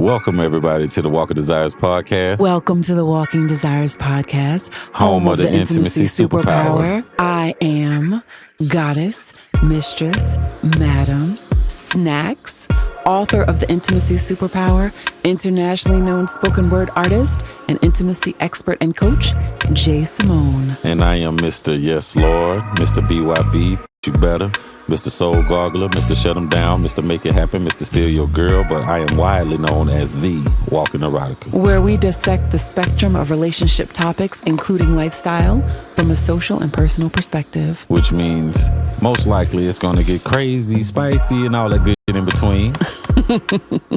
Welcome, everybody, to the Walking Desires podcast. Welcome to the Walking Desires podcast, home of the intimacy superpower. I am Goddess, Mistress, Madam, Snacks, author of the Intimacy Superpower, internationally known spoken word artist, and intimacy expert and coach, J. Simone. And I am Mr. Yes Lord, Mr. BYB, you better, Mr. Soul Goggler, Mr. Shut 'em Down, Mr. Make It Happen, Mr. Steal Your Girl, but I am widely known as the Walking Erotica, where we dissect the spectrum of relationship topics, including lifestyle, from a social and personal perspective. Which means most likely it's going to get crazy, spicy, and all that good shit in between.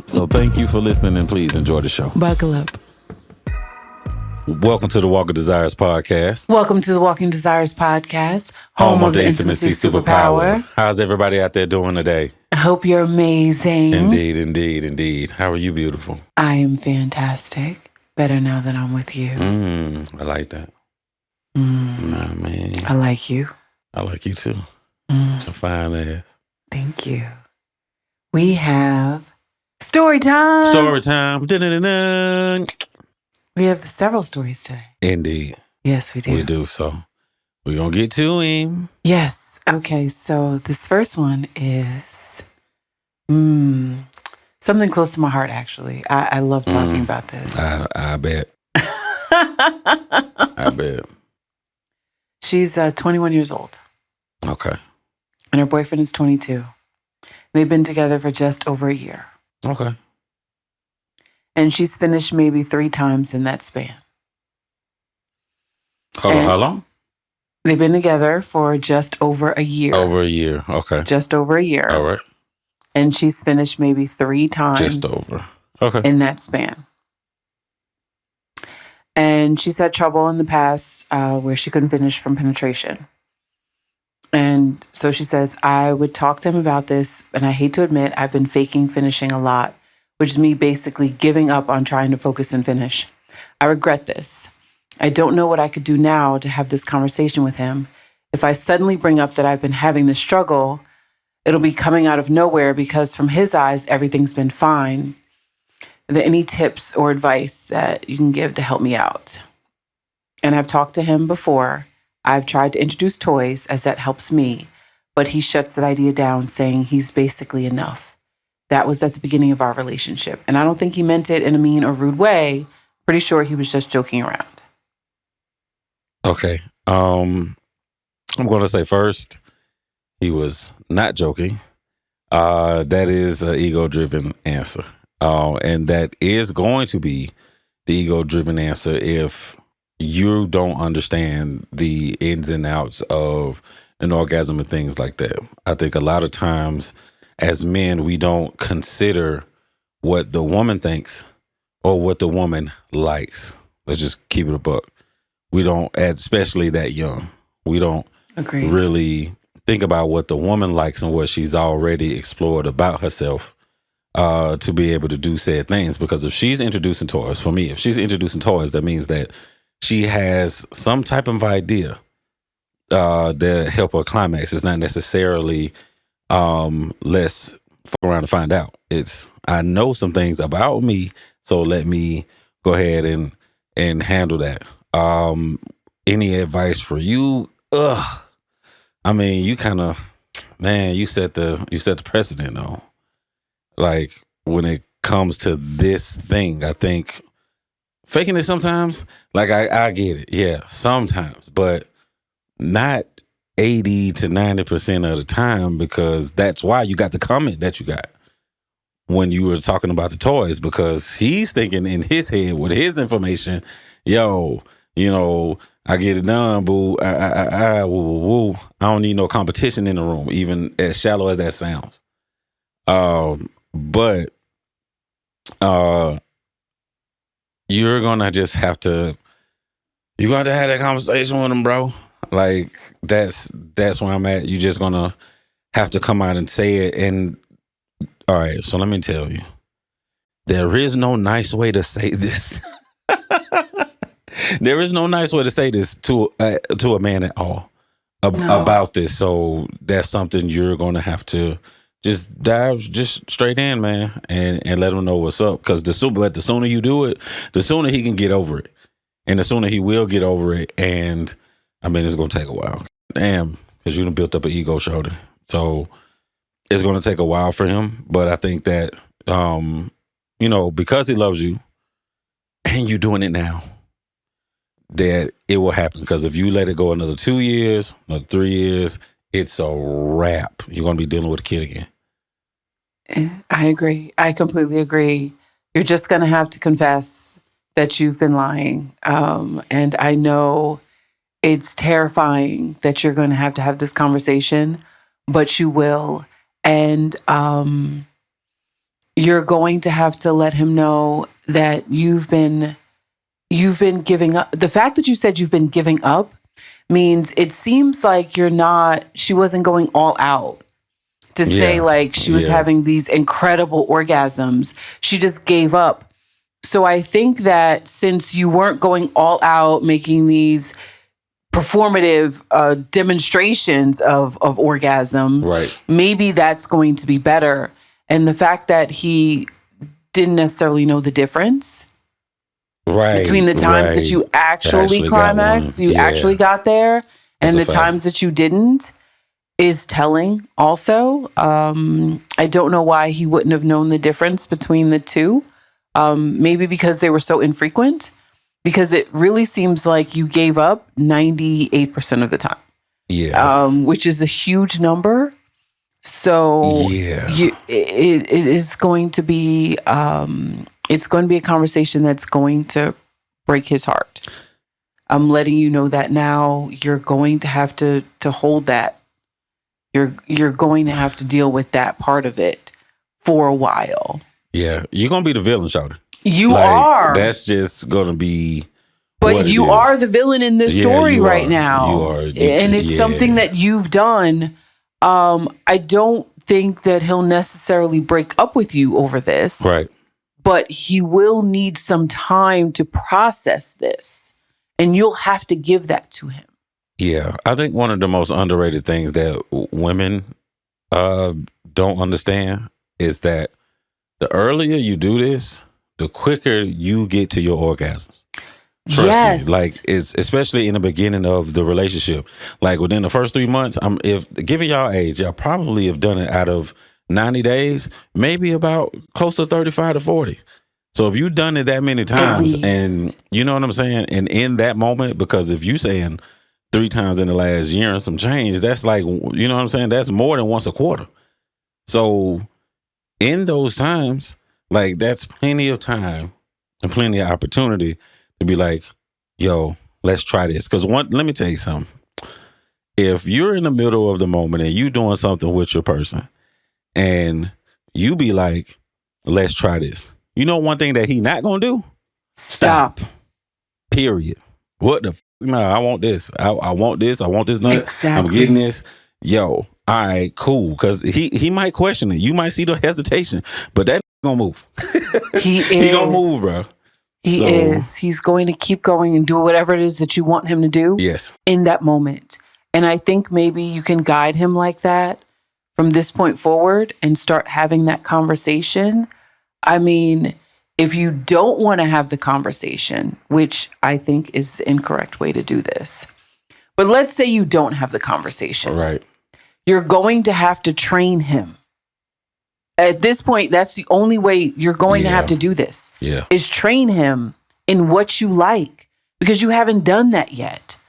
So thank you for listening, and please enjoy the show. Buckle up. Welcome to the Walking Desires podcast. Welcome to the Walking Desires podcast, home of the Intimacy Superpower. How's everybody out there doing today? I hope you're amazing. Indeed. How are you, beautiful? I am fantastic. Better now that I'm with you. I like that. Nah, man. I like you. I like you too. It's a fine ass. Thank you. We have story time. Story time. Dun-dun-dun-dun. We have several stories today. Indeed. Yes, we do. We do. So we're going to get to him. Yes. Okay. So this first one is something close to my heart, actually. I love talking about this. I bet. I bet. She's 21 years old. Okay. And her boyfriend is 22. They've been together for just over a year. Okay. And she's finished maybe 3 times in that span. Hold on, how long? They've been together for just over a year. Over a year, okay. Just over a year. All right. And she's finished maybe 3 times. Just over. Okay. In that span. And she's had trouble in the past where she couldn't finish from penetration. And so she says, I would talk to him about this, and I hate to admit, I've been faking finishing a lot, which is me basically giving up on trying to focus and finish. I regret this. I don't know what I could do now to have this conversation with him. If I suddenly bring up that I've been having this struggle, it'll be coming out of nowhere because from his eyes, everything's been fine. Are there any tips or advice that you can give to help me out? And I've talked to him before. I've tried to introduce toys as that helps me, but he shuts that idea down saying he's basically enough. That was at the beginning of our relationship. And I don't think he meant it in a mean or rude way. Pretty sure he was just joking around. Okay. I'm going to say first, he was not joking. That is an ego-driven answer. And that is going to be the ego-driven answer if you don't understand the ins and outs of an orgasm and things like that. I think a lot of times as men, we don't consider what the woman thinks or what the woman likes. Let's just keep it a buck. We don't, especially that young, we don't really think about what the woman likes and what she's already explored about herself to be able to do said things. Because if she's introducing toys, for me, if she's introducing toys, that means that she has some type of idea that help her climax. It's not necessarily let's fuck around to find out. It's I know some things about me, so let me go ahead and handle that. Any advice for you? I mean, you kind of, man, you set the precedent though. Like when it comes to this thing, I think faking it sometimes, like I get it. Yeah, sometimes, but not 80 to 90% of the time, because that's why you got the comment that you got when you were talking about the toys, because he's thinking in his head with his information, yo, you know, I get it done, boo. Woo, woo, woo. I don't need no competition in the room, even as shallow as that sounds. But you're gonna just have to have that conversation with him, bro. Like that's where I'm at. You're just gonna have to come out and say it. And all right, so let me tell you, there is no nice way to say this. There is no nice way to say this to a man at all about this. So that's something you're gonna have to just dive just straight in, man, and let him know what's up. Because the sooner you do it, the sooner he can get over it, and the sooner he will get over it. And I mean, it's gonna take a while. Damn, because you done built up an ego, shorty. So it's gonna take a while for him. But I think that because he loves you, and you're doing it now, that it will happen. Because if you let it go another 2 years, another 3 years, it's a wrap. You're gonna be dealing with a kid again. I agree. I completely agree. You're just going to have to confess that you've been lying. And I know it's terrifying that you're going to have this conversation, but you will. And you're going to have to let him know that you've been giving up. The fact that you said you've been giving up means it seems like she wasn't going all out to say like she was having these incredible orgasms. She just gave up. So I think that since you weren't going all out, making these performative demonstrations of orgasm, right, maybe that's going to be better. And the fact that he didn't necessarily know the difference between the times that you actually climaxed, actually got there, and the times that you didn't, is telling also. I don't know why he wouldn't have known the difference between the two. Maybe because they were so infrequent, because it really seems like you gave up 98% of the time. Yeah. Which is a huge number. So it is going to be it's going to be a conversation that's going to break his heart. I'm letting you know that now. You're going to have to hold that. You're going to have to deal with that part of it for a while. Yeah, you're gonna be the villain, shawty. You are. That's just gonna be. But you are the villain in this story right now. You are, and it's something that you've done. I don't think that he'll necessarily break up with you over this. Right. But he will need some time to process this, and you'll have to give that to him. Yeah, I think one of the most underrated things that women don't understand is that the earlier you do this, the quicker you get to your orgasms. Trust me. Like, it's especially in the beginning of the relationship. Like within the first 3 months, if given y'all age, y'all probably have done it out of 90 days, maybe about close to 35 to 40. So if you've done it that many times, and you know what I'm saying, and in that moment, because if you saying 3 times in the last year and some change, that's like, you know what I'm saying? That's more than once a quarter. So in those times, like, that's plenty of time and plenty of opportunity to be like, yo, let's try this. Because let me tell you something. If you're in the middle of the moment and you doing something with your person and you be like, let's try this. You know one thing that he not going to do? Stop. Period. What the no, I want this. I want this. I want this nut. Exactly. I'm getting this. Yo, all right, cool. Because he might question it. You might see the hesitation, but that gonna move. He gonna move, bro. He is. He's going to keep going and do whatever it is that you want him to do. Yes. In that moment. And I think maybe you can guide him like that from this point forward and start having that conversation. I mean, if you don't want to have the conversation, which I think is the incorrect way to do this, but let's say you don't have the conversation. Right. You're going to have to train him. At this point, that's the only way you're going to have to do this. Yeah. Is train him in what you like, because you haven't done that yet.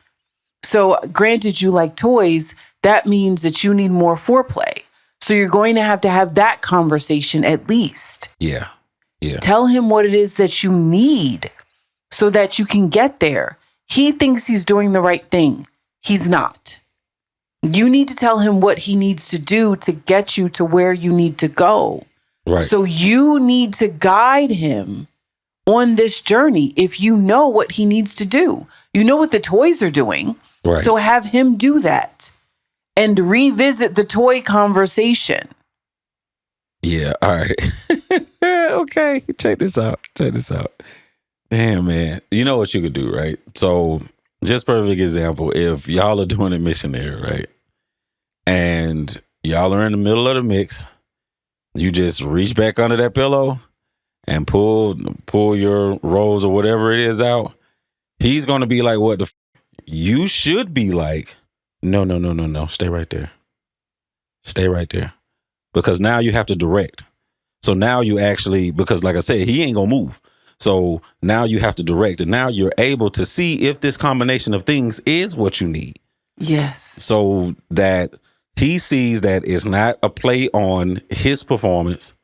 So granted, you like toys, that means that you need more foreplay. So you're going to have that conversation at least. Yeah. Yeah. Tell him what it is that you need so that you can get there. He thinks he's doing the right thing. He's not. You need to tell him what he needs to do to get you to where you need to go. Right. So you need to guide him on this journey if you know what he needs to do. You know what the toys are doing. Right. So have him do that and revisit the toy conversation. Yeah. All right. Okay. Check this out. Damn, man. You know what you could do, right? So just perfect example. If y'all are doing a missionary, right? And y'all are in the middle of the mix You just reach back under that pillow and pull your rose or whatever it is out. He's going to be like, what the you should be like, no. Stay right there. Stay right there. Because now you have to direct. So now you actually, because like I said, he ain't going to move. So now you have to direct. And now you're able to see if this combination of things is what you need. Yes. So that he sees that it's not a play on his performance.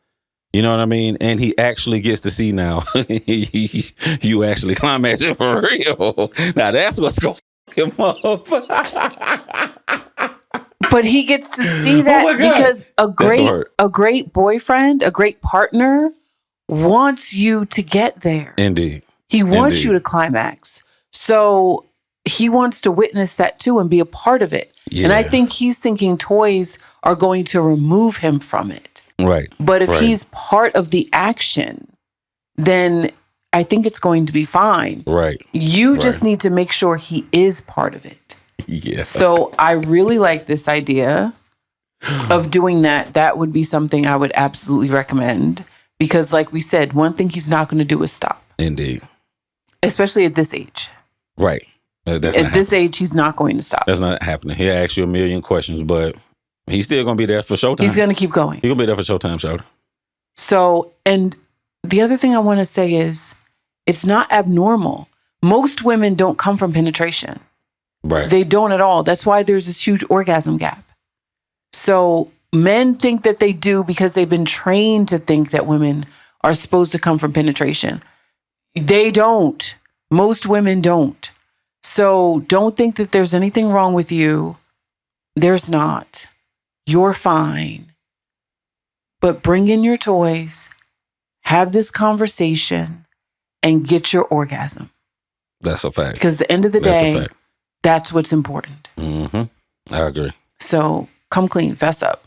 You know what I mean? And he actually gets to see now you actually climaxing for real. Now that's what's going to fuck him up. But he gets to see that because a great boyfriend, a great partner wants you to get there. Indeed. He wants you to climax. So he wants to witness that too and be a part of it. Yeah. And I think he's thinking toys are going to remove him from it. Right. But if he's part of the action, then I think it's going to be fine. Right. You just need to make sure he is part of it. Yeah. So I really like this idea of doing that. That would be something I would absolutely recommend. Because like we said, one thing he's not going to do is stop. Indeed. Especially at this age. Right. At this age, he's not going to stop. That's not happening. He'll ask you a million questions, but he's still going to be there for showtime. He's going to keep going. He's going to be there for showtime, Showtime. So, and the other thing I want to say is, it's not abnormal. Most women don't come from penetration. Right. They don't at all. That's why there's this huge orgasm gap. So men think that they do because they've been trained to think that women are supposed to come from penetration. They don't. Most women don't. So don't think that there's anything wrong with you. There's not. You're fine. But bring in your toys, have this conversation, and get your orgasm. That's a fact. Because at the end of the day, that's what's important. Mm-hmm. I agree. So come clean, fess up.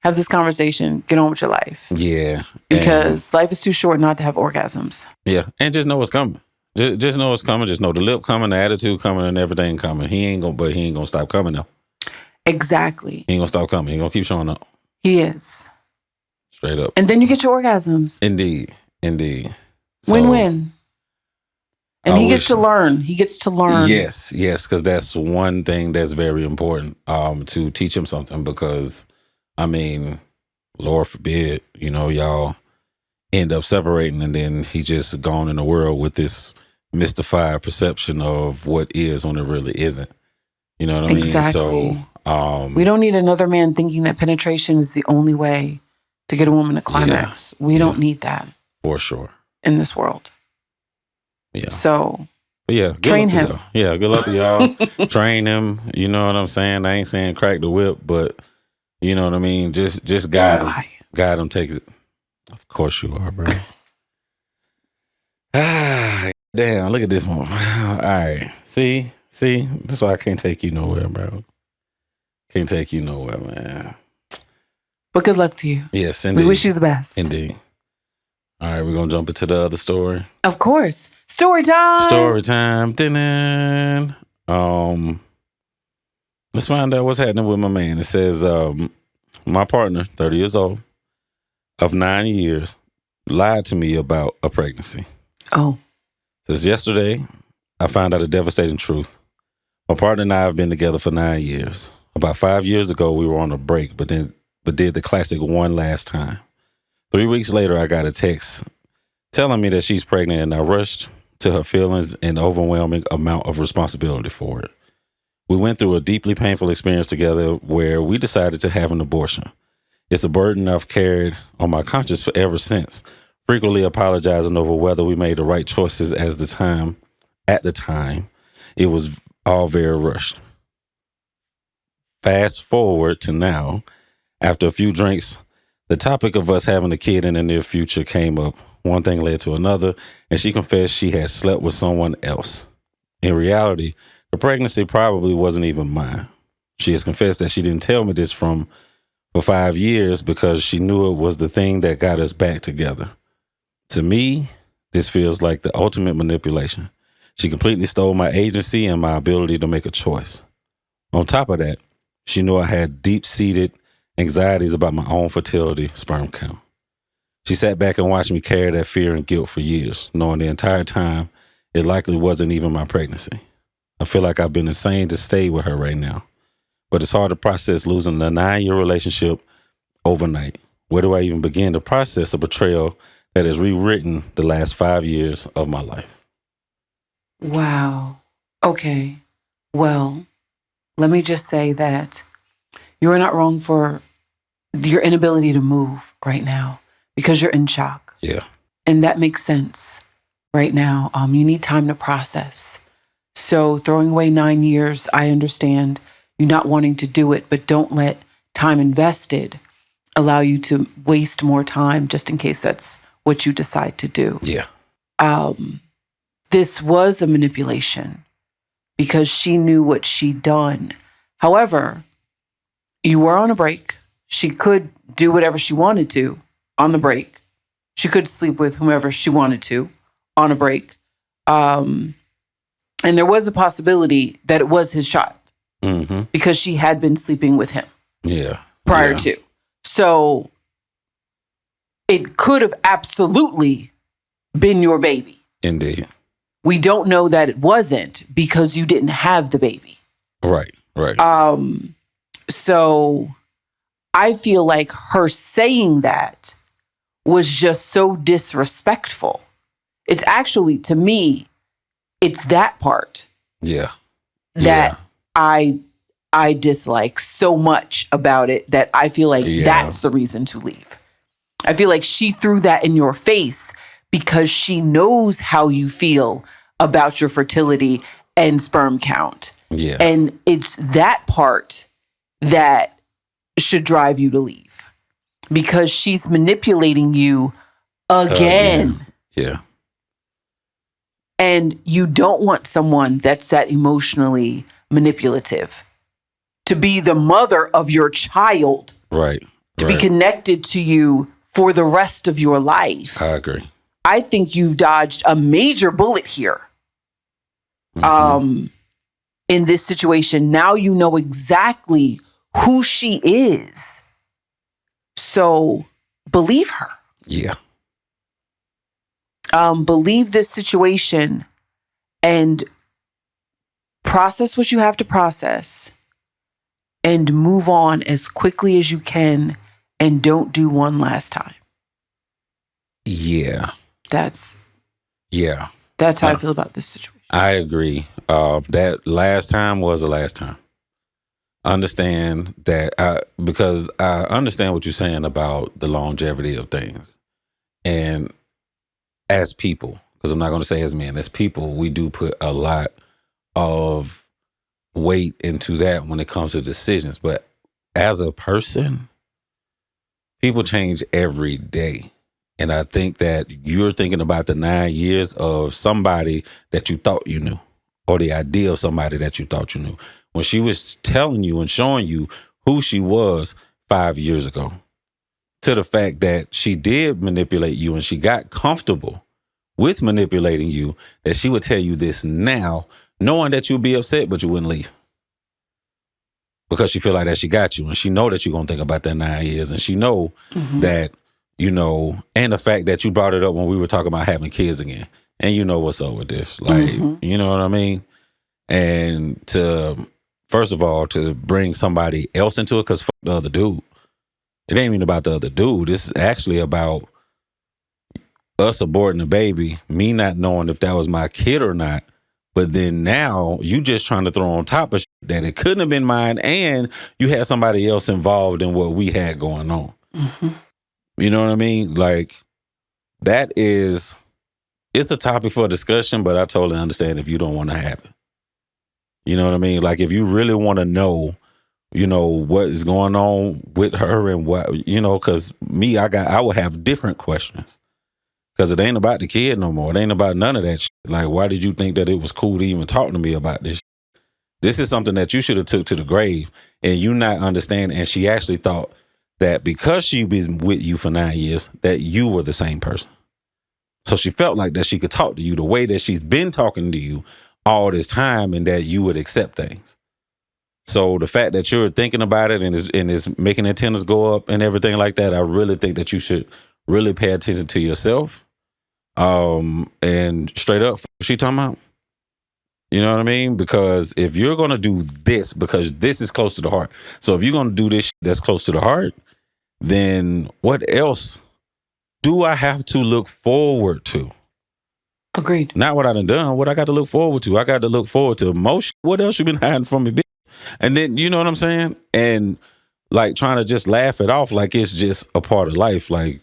Have this conversation, get on with your life. Yeah. Because life is too short not to have orgasms. Yeah. And just know what's coming. Just know it's coming. Just know the lip coming, the attitude coming, and everything coming. He ain't gonna stop coming though. Exactly. He ain't gonna stop coming. He ain't gonna keep showing up. He is. Straight up. And then you get your orgasms. Indeed. So, win-win. And he gets to learn. He gets to learn. Yes, because that's one thing that's very important, to teach him something, because, I mean, Lord forbid, y'all end up separating and then he just gone in the world with this mystified perception of what is when it really isn't. You know what I mean? Exactly. So, we don't need another man thinking that penetration is the only way to get a woman to climax. We don't need that. For sure. In this world. Yeah. So, but yeah, train him. Yeah, good luck to y'all. Train him. You know what I'm saying? I ain't saying crack the whip, but you know what I mean? Just guide him. Guide him, take it. Of course you are, bro. Damn, look at this one. All right. See? That's why I can't take you nowhere, bro. Can't take you nowhere, man. But good luck to you. Yes, indeed. We wish you the best. Indeed. All right, we're going to jump into the other story. Of course. Story time. Story time. Ding. Let's find out what's happening with my man. It says, my partner, 30 years old, of 9 years, lied to me about a pregnancy. Oh. It says, yesterday, I found out a devastating truth. My partner and I have been together for 9 years. About 5 years ago, we were on a break, but did the classic one last time. 3 weeks later, I got a text telling me that she's pregnant, and I rushed to her feelings and overwhelming amount of responsibility for it. We went through a deeply painful experience together where we decided to have an abortion. It's a burden I've carried on my conscience ever since, frequently apologizing over whether we made the right choices at the time. It was all very rushed. Fast forward to now, after a few drinks, the topic of us having a kid in the near future came up. One thing led to another, and she confessed she had slept with someone else. In reality, the pregnancy probably wasn't even mine. She has confessed that she didn't tell me this for 5 years because she knew it was the thing that got us back together. To me, this feels like the ultimate manipulation. She completely stole my agency and my ability to make a choice. On top of that, she knew I had deep-seated anxieties about my own fertility, sperm count. She sat back and watched me carry that fear and guilt for years, knowing the entire time it likely wasn't even my pregnancy. I feel like I've been insane to stay with her right now, but it's hard to process losing a 9-year relationship overnight. Where do I even begin to process a betrayal that has rewritten the last 5 years of my life? Wow. Okay. Well, let me just say that you are not wrong for your inability to move right now because you're in shock. Yeah. And that makes sense right now. You need time to process. So throwing away 9 years, I understand you not wanting to do it, but don't let time invested allow you to waste more time just in case that's what you decide to do. Yeah. This was a manipulation because she knew what she'd done. However, you were on a break. She could do whatever she wanted to on the break. She could sleep with whomever she wanted to on a break. And there was a possibility that it was his child because she had been sleeping with him prior to. So it could have absolutely been your baby. Indeed. We don't know that it wasn't because you didn't have the baby. Right. So I feel like her saying that was just so disrespectful. It's actually, to me, it's that part that I dislike so much about it that I feel like that's the reason to leave. I feel like she threw that in your face because she knows how you feel about your fertility and sperm count. Yeah. And it's that part that should drive you to leave because she's manipulating you again. Yeah. And you don't want someone that's that emotionally manipulative to be the mother of your child. Right. To be connected to you for the rest of your life. I agree. I think you've dodged a major bullet here. In this situation, now you know exactly who she is. So believe her. Yeah. Believe this situation and process what you have to process and move on as quickly as you can and don't do one last time. Yeah. That's how I feel about this situation. I agree. That last time was the last time. Understand that because I understand what you're saying about the longevity of things. And as people, because I'm not going to say as men, as people, we do put a lot of weight into that when it comes to decisions. But as a person, people change every day. And I think that you're thinking about the 9 years of somebody that you thought you knew, or the idea of somebody that you thought you knew, when she was telling you and showing you who she was 5 years ago, to the fact that she did manipulate you and she got comfortable with manipulating you, that she would tell you this now, knowing that you'd be upset, but you wouldn't leave. Because she feel like that she got you, and she know that you're going to think about that 9 years, and she know that, and the fact that you brought it up when we were talking about having kids again, and you know what's up with this. Like, you know what I mean? And first of all, to bring somebody else into it, because fuck the other dude. It ain't even about the other dude. It's actually about us aborting the baby, me not knowing if that was my kid or not. But then now you just trying to throw on top of shit that it couldn't have been mine, and you had somebody else involved in what we had going on. You know what I mean? Like, it's a topic for discussion, but I totally understand if you don't want to have it. You know what I mean? Like, if you really want to know, what is going on with her and what, because me, I would have different questions. Because it ain't about the kid no more. It ain't about none of that shit. Like, why did you think that it was cool to even talk to me about this shit? This is something that you should have took to the grave, and you not understand. And she actually thought that because she was with you for 9 years, that you were the same person. So she felt like that she could talk to you the way that she's been talking to you all this time, and that you would accept things. So the fact that you're thinking about it and is making antennas go up and everything like that, I really think that you should really pay attention to yourself. And straight up, she talking about. You know what I mean? Because if you're gonna do this, because this is close to the heart. So if you're gonna do this that's close to the heart, then what else do I have to look forward to? Agreed. Not what I done. What I got to look forward to. I got to look forward to most. What else you been hiding from me, bitch? And then, you know what I'm saying? And like trying to just laugh it off like it's just a part of life. Like,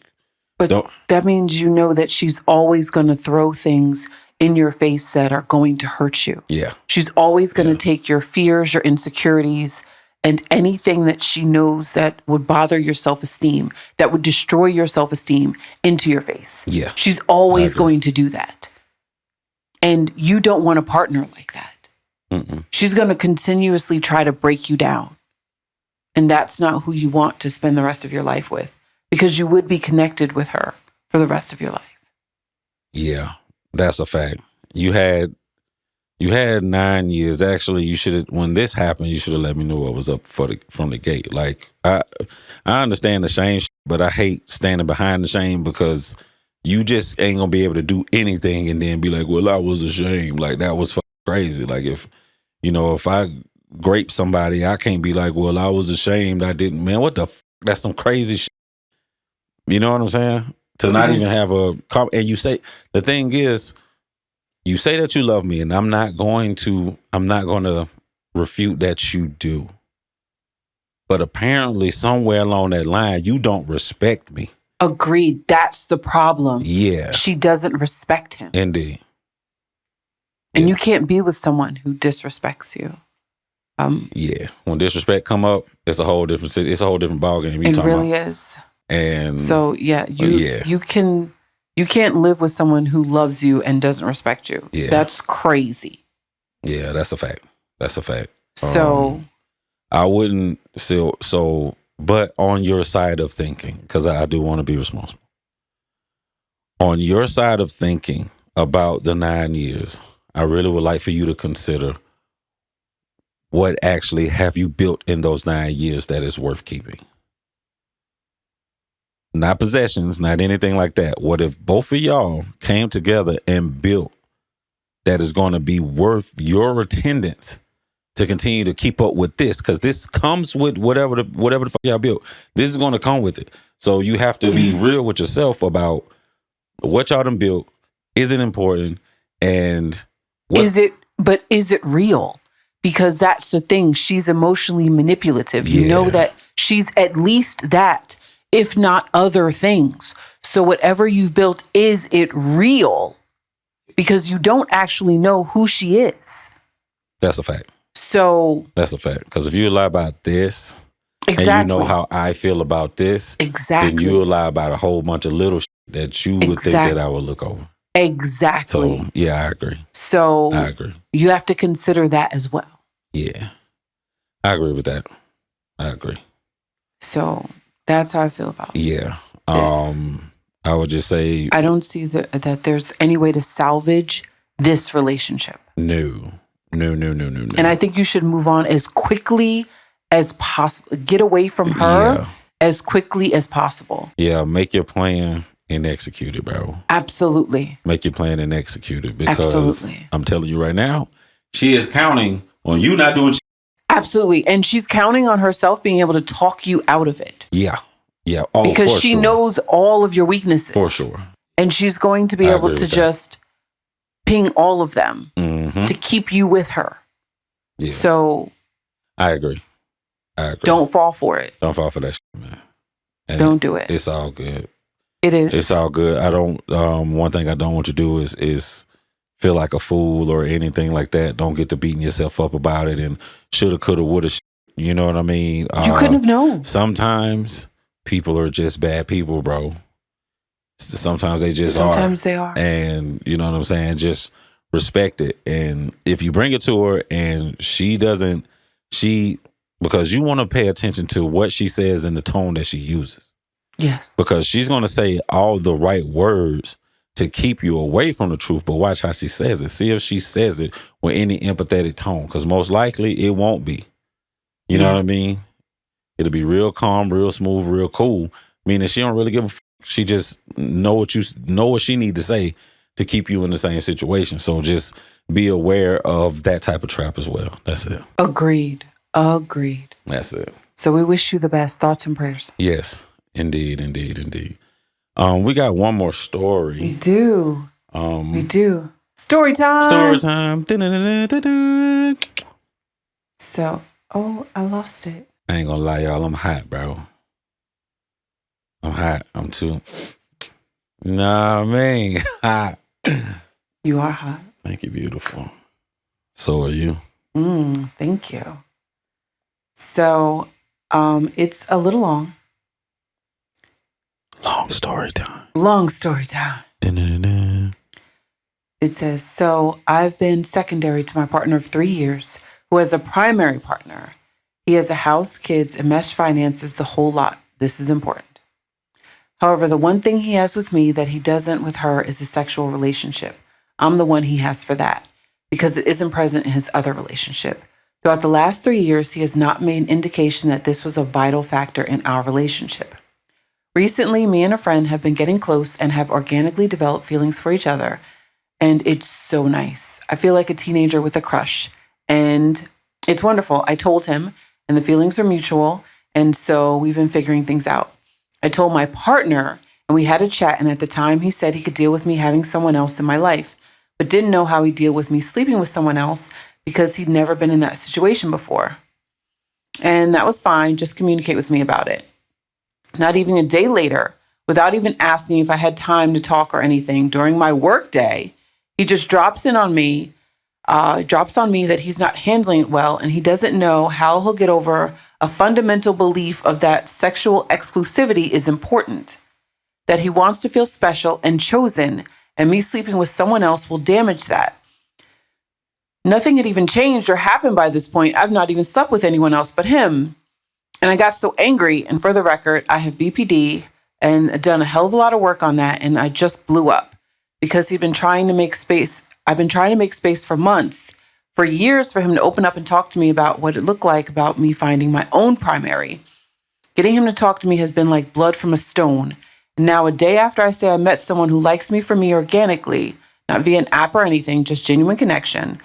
but that means you know that she's always going to throw things in your face that are going to hurt you. Yeah. She's always going to take your fears, your insecurities, and anything that she knows that would bother your self-esteem, that would destroy your self-esteem into your face. Yeah. She's always going to do that. And you don't want a partner like that. Mm-mm. She's going to continuously try to break you down. And that's not who you want to spend the rest of your life with, because you would be connected with her for the rest of your life. Yeah, that's a fact. You had 9 years. Actually, you should have, when this happened, you should have let me know what was up from the gate. Like, I understand the shame, but I hate standing behind the shame because you just ain't gonna be able to do anything and then be like, well, I was ashamed. Like, that was crazy. Like, if I grape somebody, I can't be like, well, I was ashamed. I didn't. Man, what the that's some crazy shit. You know what I'm saying? To not even have and you say, the thing is, you say that you love me, and I'm not going to refute that you do. But apparently somewhere along that line, you don't respect me. Agreed. That's the problem. Yeah. She doesn't respect him. Indeed. And you can't be with someone who disrespects you. Yeah. When disrespect come up, it's a whole different ballgame. It really is. And so you can't live with someone who loves you and doesn't respect you. Yeah. That's crazy. Yeah, that's a fact. So I wouldn't but on your side of thinking, because I do want to be responsible. On your side of thinking about the 9 years, I really would like for you to consider what actually have you built in those 9 years that is worth keeping. Not possessions, not anything like that. What if both of y'all came together and built that is going to be worth your attendance to continue to keep up with this? Because this comes with whatever the fuck y'all built. This is going to come with it. So you have to be real with yourself about what y'all done built. Is it important? And is it real? Because that's the thing. She's emotionally manipulative. You know that she's at least that, if not other things. So whatever you've built, is it real? Because you don't actually know who she is. That's a fact. So that's a fact. Because if you lie about this, exactly, and you know how I feel about this, exactly, then you'll lie about a whole bunch of little shit that you would think that I would look over. Exactly. So yeah, I agree. So I agree. You have to consider that as well. Yeah, I agree with that. I agree. So that's how I feel about it. Yeah. I would just say I don't see that there's any way to salvage this relationship. No. And I think you should move on as quickly as possible. Get away from her as quickly as possible. Yeah, make your plan and execute it, bro. Absolutely. Make your plan and execute it, because I'm telling you right now, she is counting on you not doing shit. Absolutely. And she's counting on herself being able to talk you out of it. Yeah. Because she knows all of your weaknesses. For sure. And she's going to be able to just ping all of them to keep you with her. Yeah. So I agree. Don't fall for it. Don't fall for that shit, man. And don't do it. It's all good. It is. It's all good. I don't one thing I don't want you to do is feel like a fool or anything like that. Don't get to beating yourself up about it and shoulda, coulda, woulda. You know what I mean? You couldn't have known. Sometimes people are just bad people, bro. Sometimes they just are. Sometimes they are. And you know what I'm saying? Just respect it. And if you bring it to her and because you want to pay attention to what she says and the tone that she uses. Yes. Because she's going to say all the right words to keep you away from the truth, but watch how she says it. See if she says it with any empathetic tone, because most likely it won't be. You know what I mean? It'll be real calm, real smooth, real cool. Meaning she don't really give a fuck. She just know what she need to say to keep you in the same situation. So just be aware of that type of trap as well. That's it. Agreed. That's it. So we wish you the best. Thoughts and prayers. Yes, indeed. We got one more story. We do. Story time. Da-da-da-da-da-da. So, I lost it. I ain't gonna lie, y'all. I'm hot, bro. I'm hot. I'm too. Nah, man, hot. You are hot. Thank you, beautiful. So are you. Thank you. So, it's a little long. Long story time. Da-da-da. It says, so I've been secondary to my partner of 3 years, who has a primary partner. He has a house, kids, and meshed finances, the whole lot. This is important. However, the one thing he has with me that he doesn't with her is a sexual relationship. I'm the one he has for that, because it isn't present in his other relationship. Throughout the last 3 years, he has not made an indication that this was a vital factor in our relationship. Recently, me and a friend have been getting close and have organically developed feelings for each other, and it's so nice. I feel like a teenager with a crush, and it's wonderful. I told him, and the feelings are mutual, and so we've been figuring things out. I told my partner, and we had a chat, and at the time, he said he could deal with me having someone else in my life, but didn't know how he'd deal with me sleeping with someone else because he'd never been in that situation before. And that was fine. Just communicate with me about it. Not even a day later, without even asking if I had time to talk or anything, during my work day, he just drops on me that he's not handling it well, and he doesn't know how he'll get over a fundamental belief of that sexual exclusivity is important, that he wants to feel special and chosen, and me sleeping with someone else will damage that. Nothing had even changed or happened by this point. I've not even slept with anyone else but him. And I got so angry, and for the record, I have BPD and done a hell of a lot of work on that, and I just blew up because he'd been trying to make space. I've been trying to make space for months, for years, for him to open up and talk to me about what it looked like about me finding my own primary. Getting him to talk to me has been like blood from a stone. And now, a day after I say I met someone who likes me for me organically, not via an app or anything, just genuine connection,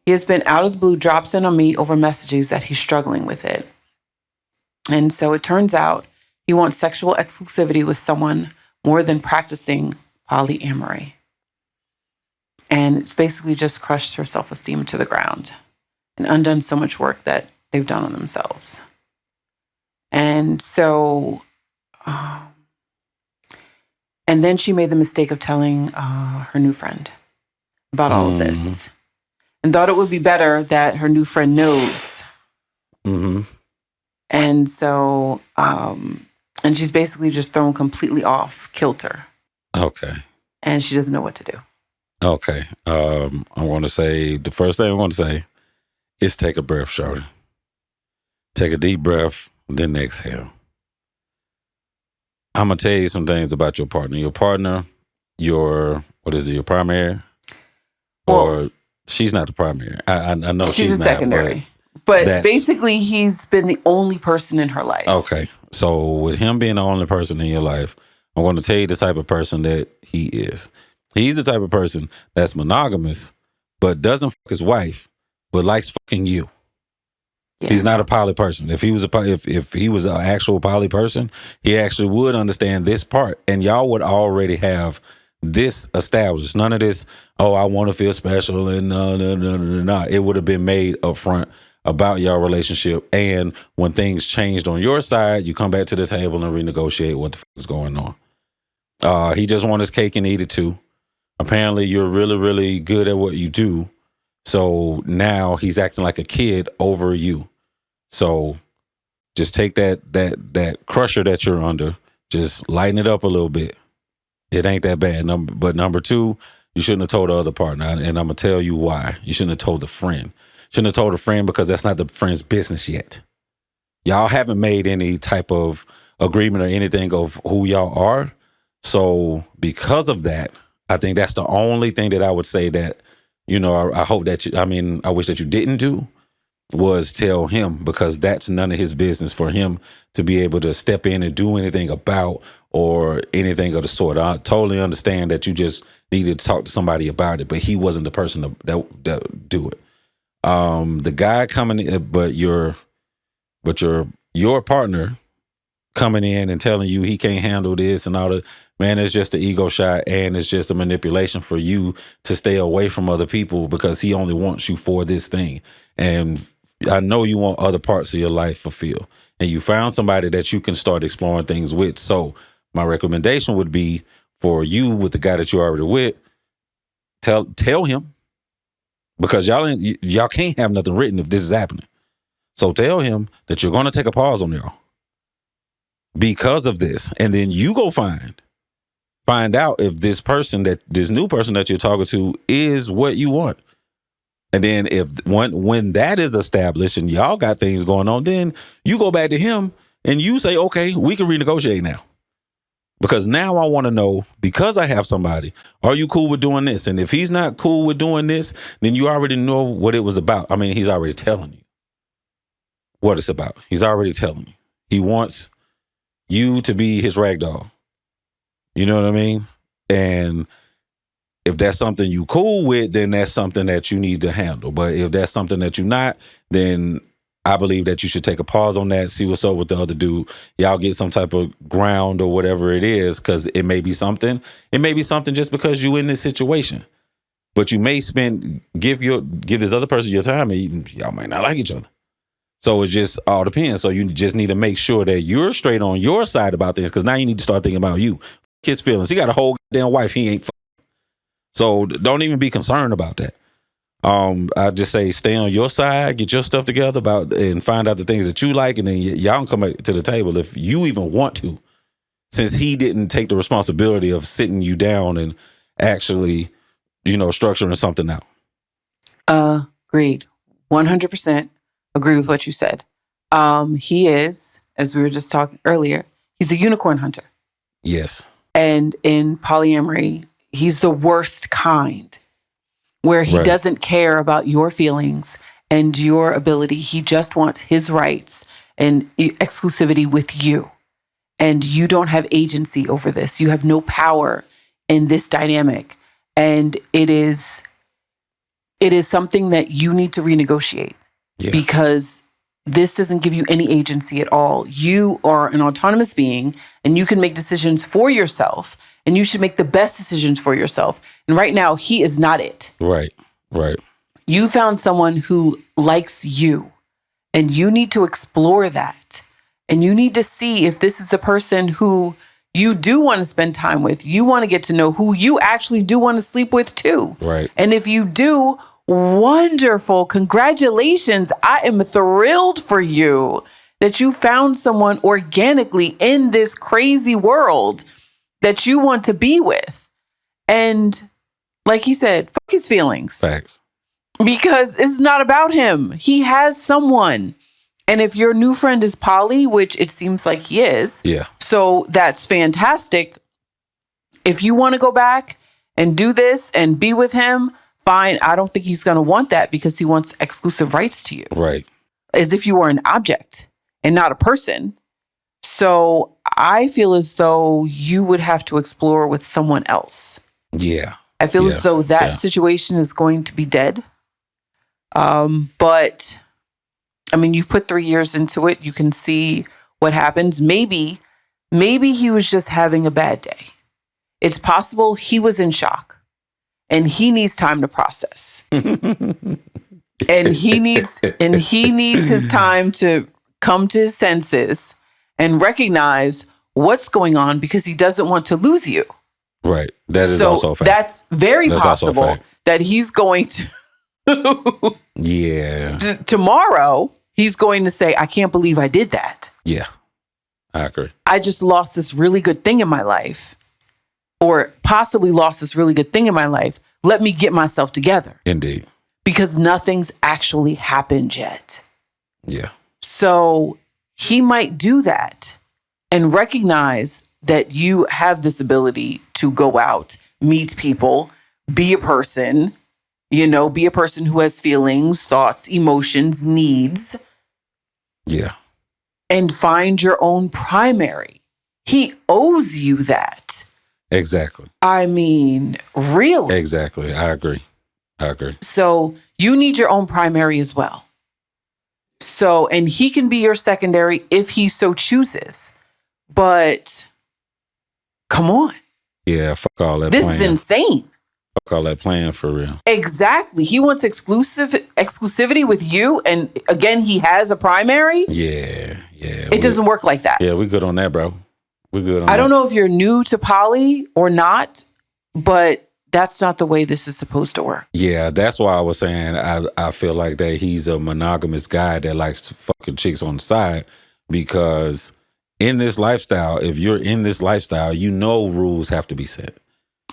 he has been out of the blue, drops in on me over messages that he's struggling with it. And so it turns out he wants sexual exclusivity with someone more than practicing polyamory. And it's basically just crushed her self-esteem to the ground and undone so much work that they've done on themselves. And so, and then she made the mistake of telling her new friend about all of this and thought it would be better that her new friend knows. Mm-hmm. And so, and she's basically just thrown completely off kilter. Okay. And she doesn't know what to do. Okay. I'm going to say, the first thing I'm going to say is take a breath, shorty. Take a deep breath, then exhale. I'm going to tell you some things about your partner. Your partner, your primary? Or she's not the primary. I know she's a not, secondary. But basically, he's been the only person in her life. Okay. So with him being the only person in your life, I'm going to tell you the type of person that he is. He's the type of person that's monogamous, but doesn't fuck his wife, but likes fucking you. Yes. He's not a poly person. If he was if he was an actual poly person, he actually would understand this part, and y'all would already have this established. None of this, I want to feel special, and no. It would have been made up front about your relationship, and when things changed on your side, you come back to the table and renegotiate what the fuck is going on. He just wants his cake and eat it too. Apparently, you're really, really good at what you do. So now he's acting like a kid over you. So just take that crusher that you're under, just lighten it up a little bit. It ain't that bad. But number two, you shouldn't have told the other partner. And I'm going to tell you why. You shouldn't have told the friend. Shouldn't have told a friend because that's not the friend's business yet. Y'all haven't made any type of agreement or anything of who y'all are. So because of that, I think that's the only thing that I would say that, I hope that I wish that you didn't do. was tell him, because that's none of his business for him to be able to step in and do anything about or anything of the sort. I totally understand that you just needed to talk to somebody about it, but he wasn't the person that do it. The guy coming in, but your partner coming in and telling you he can't handle this and all that, man, it's just an ego shot, and it's just a manipulation for you to stay away from other people because he only wants you for this thing. And I know you want other parts of your life fulfilled, and you found somebody that you can start exploring things with. So my recommendation would be for you, with the guy that you're already with, tell him, because y'all can't have nothing written if this is happening. So tell him that you're going to take a pause on y'all because of this, and then you go find out if this new person that you're talking to is what you want. And then when that is established and y'all got things going on, then you go back to him and you say, okay, we can renegotiate now. Because now I want to know, because I have somebody, are you cool with doing this? And if he's not cool with doing this, then you already know what it was about. I mean, he's already telling you what it's about. He's already telling you. He wants you to be his rag doll. You know what I mean? And if that's something you cool with, then that's something that you need to handle. But if that's something that you're not, then I believe that you should take a pause on that, see what's up with the other dude. Y'all get some type of ground or whatever it is, because it may be something. It may be something just because you in this situation. But you may give this other person your time, and y'all might not like each other. So it just all depends. So you just need to make sure that you're straight on your side about this, because now you need to start thinking about you. His feelings. He got a whole damn wife he ain't. So don't even be concerned about that. I just say stay on your side, get your stuff together and find out the things that you like, and then y'all can come back to the table if you even want to, since he didn't take the responsibility of sitting you down and actually, structuring something out. Agreed. 100% agree with what you said. He is, as we were just talking earlier, he's a unicorn hunter. Yes. And in polyamory, he's the worst kind, where he doesn't care about your feelings and your ability. He just wants his rights and exclusivity with you. And you don't have agency over this. You have no power in this dynamic. And it is something that you need to renegotiate, because this doesn't give you any agency at all. You are an autonomous being, and you can make decisions for yourself, and you should make the best decisions for yourself. And right now, he is not it. Right. You found someone who likes you, and you need to explore that. And you need to see if this is the person who you do want to spend time with. You want to get to know who you actually do want to sleep with too. Right. And if you do, wonderful. Congratulations. I am thrilled for you that you found someone organically in this crazy world that you want to be with. And like he said, fuck his feelings. Facts. Because it's not about him. He has someone. And if your new friend is poly, which it seems like he is, so that's fantastic. If you want to go back and do this and be with him, fine. I don't think he's going to want that, because he wants exclusive rights to you. Right. As if you were an object and not a person. So I feel as though you would have to explore with someone else. Yeah. I feel as though that situation is going to be dead. But I mean, you've put 3 years into it. You can see what happens. Maybe he was just having a bad day. It's possible he was in shock and he needs time to process. and he needs his time to come to his senses and recognize what's going on, because he doesn't want to lose you. Right. That is also a fact. That's very possible that he's going to tomorrow, he's going to say, I can't believe I did that. Yeah, I agree. I just lost this really good thing in my life, or possibly lost this really good thing in my life. Let me get myself together. Indeed. Because nothing's actually happened yet. Yeah. So he might do that and recognize that you have this ability to go out, meet people, be a person, Be a person who has feelings, thoughts, emotions, needs. Yeah. And find your own primary. He owes you that. Exactly. I mean, really. Exactly. I agree. So you need your own primary as well. So, and he can be your secondary if he so chooses. But come on. Yeah, fuck all that This playing. is insane. Fuck all that playing for real. Exactly. He wants exclusivity with you. And again, he has a primary. Yeah. It doesn't work like that. Yeah, we good on that, bro. We good on that. I don't know if you're new to poly or not, but that's not the way this is supposed to work. Yeah, that's why I was saying I feel like that he's a monogamous guy that likes fucking chicks on the side, because in this lifestyle, if you're in this lifestyle, rules have to be set.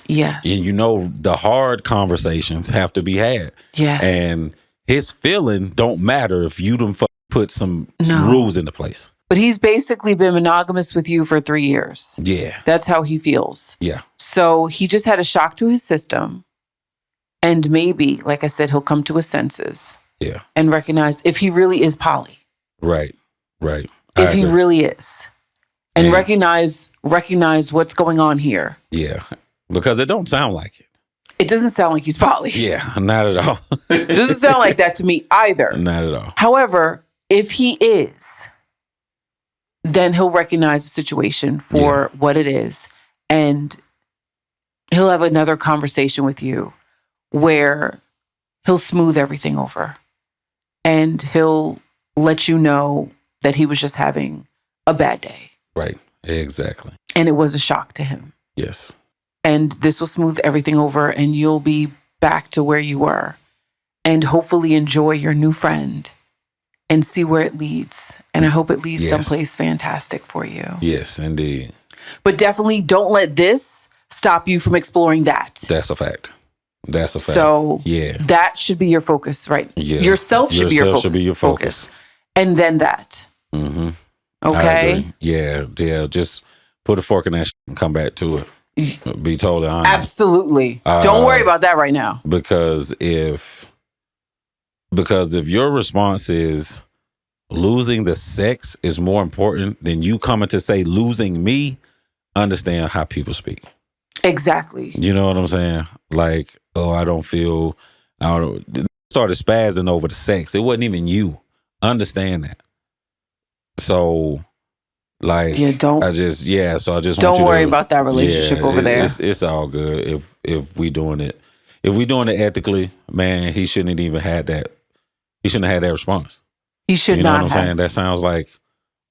Yes. And the hard conversations have to be had. Yes. And his feeling don't matter if you done put some rules into place. But he's basically been monogamous with you for 3 years. Yeah. That's how he feels. Yeah. So he just had a shock to his system. And maybe, like I said, he'll come to his senses. Yeah. And recognize if he really is poly. Right. If he really is. And recognize what's going on here. Yeah. Because it don't sound like it. It doesn't sound like he's poly. Yeah, not at all. It doesn't sound like that to me either. Not at all. However, if he is, then he'll recognize the situation for what it is. And he'll have another conversation with you where he'll smooth everything over. And he'll let you know that he was just having a bad day. Right. Exactly. And it was a shock to him. Yes. And this will smooth everything over and you'll be back to where you were. And hopefully enjoy your new friend and see where it leads. And I hope it leads someplace fantastic for you. Yes, indeed. But definitely don't let this stop you from exploring that. That's a fact. So that should be your focus, right? Yeah. Yourself should be your focus. And then that. Mm-hmm. Okay? Yeah. Just put a fork in that shit and come back to it. Be totally honest. Absolutely. Don't worry about that right now. Because if your response is losing the sex is more important than you coming to say losing me, understand how people speak. Exactly. You know what I'm saying? Like, started spazzing over the sex. It wasn't even you. Understand that. So, like, don't worry about that relationship over there. It's all good if we doing it. If we doing it ethically, man, he shouldn't even had that. He shouldn't have had that response. He should not. You know what I'm saying? That sounds like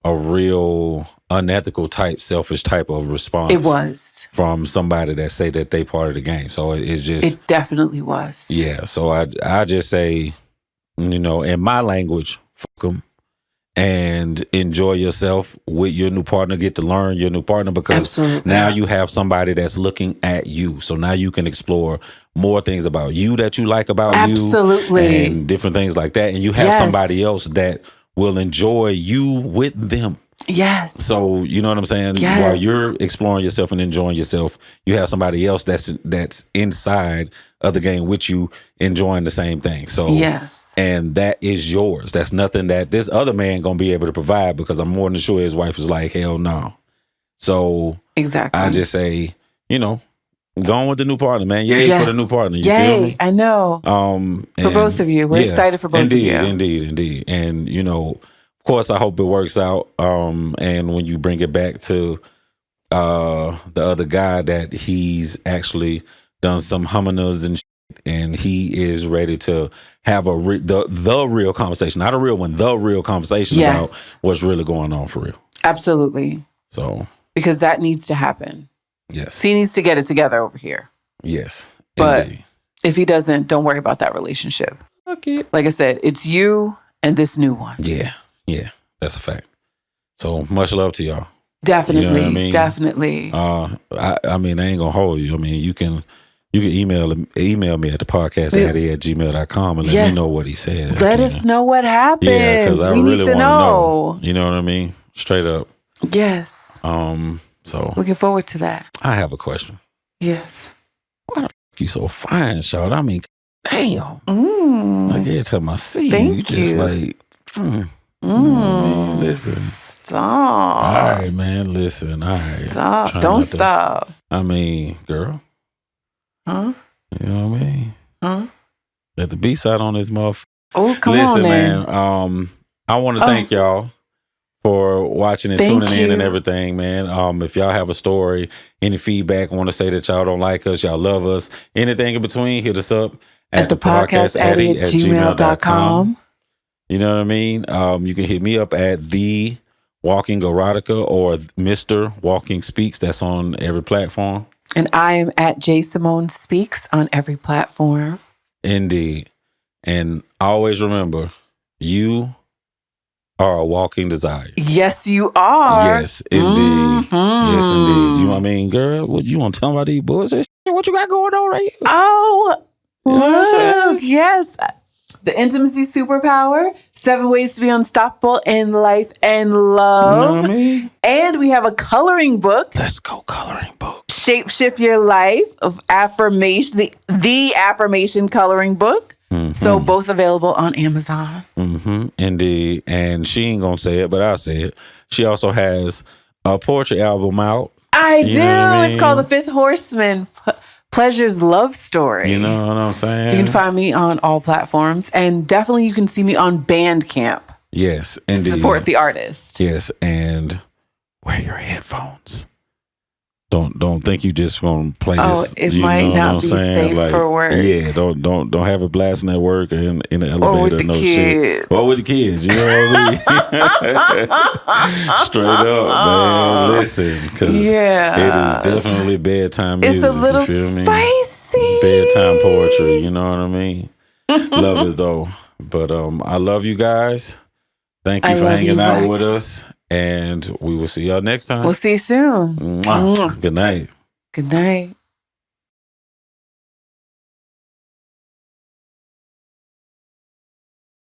a real unethical type, selfish type of response. It was from somebody that say that they part of the game. So it's just, it definitely was. Yeah. So I just say, in my language, fuck them. And enjoy yourself with your new partner. Get to learn your new partner, because now you have somebody that's looking at you. So now you can explore more things about you that you like about you. And different things like that. And you have somebody else that will enjoy you with them. Yes. So you know what I'm saying? Yes. While you're exploring yourself and enjoying yourself, you have somebody else that's inside of the game with you, enjoying the same thing. So and that is yours. That's nothing that this other man gonna be able to provide, because I'm more than sure his wife is like, hell no. So I just say, going with the new partner, man. Yay for the new partner. You feel me? I know. For both of you. We're excited for both of you. Indeed. And of course, I hope it works out. And when you bring it back to the other guy, that he's actually done some humminers and shit, and he is ready to have the real conversation, not a real one, the real conversation about what's really going on for real. Absolutely. So because that needs to happen. Yes. He needs to get it together over here. Yes. But if he doesn't, don't worry about that relationship. Okay. Like I said, it's you and this new one. Yeah, that's a fact. So much love to y'all. Definitely, you know what I mean? Definitely. I mean, I ain't gonna hold you. I mean, you can email me at thepodcastaddy@gmail.com and let me know what he said. Let us know what happens. Yeah, because I we really need to know. You know what I mean? Straight up. Yes. So looking forward to that. I have a question. Yes. Why the fuck you so fine, Charlotte? I mean, damn. Mm. Like every time I see Thank you just you. like, listen. Stop. All right, man. Listen. All right. Stop. Try Don't not to- stop. I mean, girl. Huh? You know what I mean? Huh? Let the B side on this motherfucker. Oh, come Listen, on, then. man. I want to thank y'all for watching and Thank tuning in and you. everything, man. If y'all have a story, any feedback, want to say that y'all don't like us, y'all love us, anything in between, hit us up At thepodcastaddy@gmail.com. You know what I mean? You can hit me up at the Walking Erotica or Mr. Walking Speaks. That's on every platform. And I am at J Simone Speaks on every platform. Indeed. And always remember, you are a walking desire. Yes, you are. Yes, indeed. Yes, indeed. You know what I mean, girl? What you want to tell me about these bullshit? What you got going on right here? Oh, You know what I'm saying? look, yes. The Intimacy Superpower, 7 Ways to Be Unstoppable in Life and Love. You know what I mean? And we have a coloring book. Let's go coloring book. Shape Shift Your Life of affirmation, the affirmation coloring book. Mm-hmm. So both available on Amazon. Mm-hmm. Indeed. And she ain't gonna say it, but I'll say it. She also has a poetry album out. I do. I mean? It's called The Fifth Horseman, Pleasure's Love Story. You know what I'm saying? You can find me on all platforms. And definitely you can see me on Bandcamp. Yes, indeed. Support the artist. Yes, and wear your headphones. Don't think you just gonna play this. Oh, it might not be safe for work. Yeah, don't have it blasting at work or in the elevator. Or with the no kids. Shit. Or with the kids. You know what I mean? Straight up, man. Listen, because it is definitely bedtime music. It's a little you feel spicy. Me? Bedtime poetry. You know what I mean? Love it though. But I love you guys. Thank you for hanging out with us. And we will see y'all next time. We'll see you soon. Mwah. Good night. Good night.